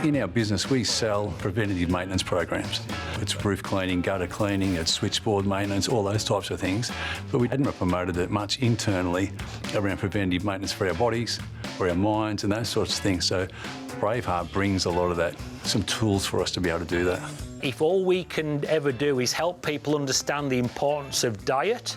In our business, we sell preventative maintenance programs. It's roof cleaning, gutter cleaning, it's switchboard maintenance, all those types of things. But we hadn't promoted it much internally around preventative maintenance for our bodies, for our minds, and those sorts of things. So Braveheart brings a lot of that, some tools for us to be able to do that. If all we can ever do is help people understand the importance of diet,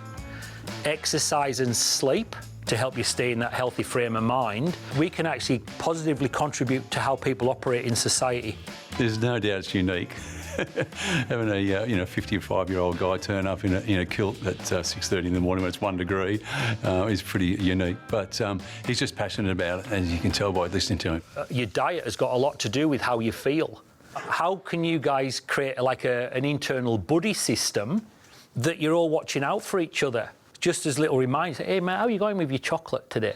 exercise and sleep to help you stay in that healthy frame of mind, we can actually positively contribute to how people operate in society. There's no doubt it's unique. Having a 55-year-old guy turn up in a kilt at 6:30 in the morning when it's 1 degree is pretty unique. But he's just passionate about it, as you can tell by listening to him. Your diet has got a lot to do with how you feel. How can you guys create an internal buddy system that you're all watching out for each other? Just as little reminders, hey man, how are you going with your chocolate today?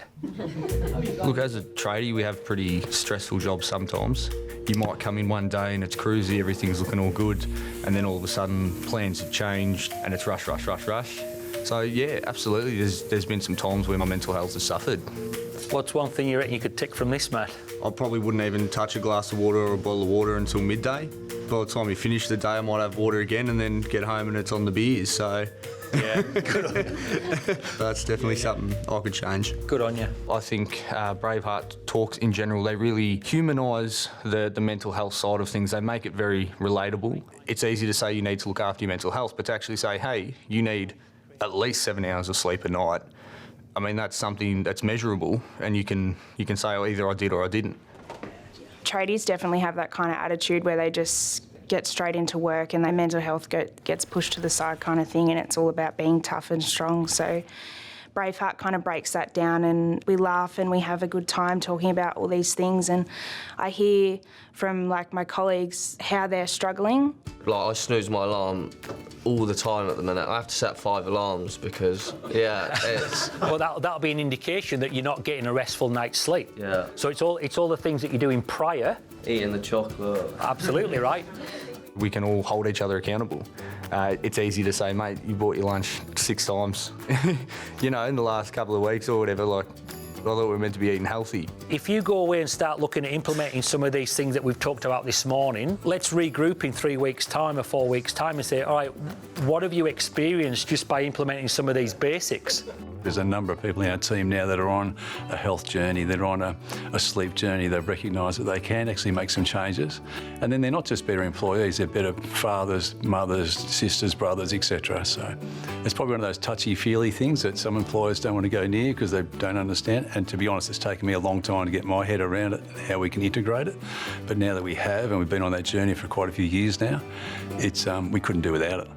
Look, as a tradie, we have pretty stressful jobs sometimes. You might come in one day and it's cruisy, everything's looking all good, and then all of a sudden plans have changed and it's rush, rush, rush, rush. So yeah, absolutely, there's been some times where my mental health has suffered. What's one thing you reckon you could tick from this, Matt? I probably wouldn't even touch a glass of water or a bottle of water until midday. By the time you finish the day, I might have water again and then get home and it's on the beers, so... Yeah, that's definitely something I could change. Good on you. I think Braveheart talks in general, they really humanise the mental health side of things. They make it very relatable. It's easy to say you need to look after your mental health, but to actually say, hey, you need at least 7 hours of sleep a night, I mean, that's something that's measurable, and you can say, oh, either I did or I didn't. Tradies definitely have that kind of attitude where they just get straight into work and their mental health gets pushed to the side kind of thing, and it's all about being tough and strong. So Braveheart kind of breaks that down, and we laugh and we have a good time talking about all these things. And I hear from my colleagues how they're struggling. I snooze my alarm all the time at the minute. I have to set 5 alarms because, it's... Well, that'll be an indication that you're not getting a restful night's sleep. Yeah. So it's all the things that you're doing prior. Eating the chocolate. Absolutely right. We can all hold each other accountable. It's easy to say, mate, you bought your lunch 6 times, in the last couple of weeks or whatever, I thought we were meant to be eating healthy. If you go away and start looking at implementing some of these things that we've talked about this morning, let's regroup in 3 weeks' time or 4 weeks' time and say, all right, what have you experienced just by implementing some of these basics? There's a number of people in our team now that are on a health journey, they're on a sleep journey, they've recognised that they can actually make some changes. And then they're not just better employees, they're better fathers, mothers, sisters, brothers, etc. So it's probably one of those touchy-feely things that some employers don't want to go near because they don't understand. And to be honest, it's taken me a long time to get my head around it and how we can integrate it. But now that we have, and we've been on that journey for quite a few years now, we couldn't do without it.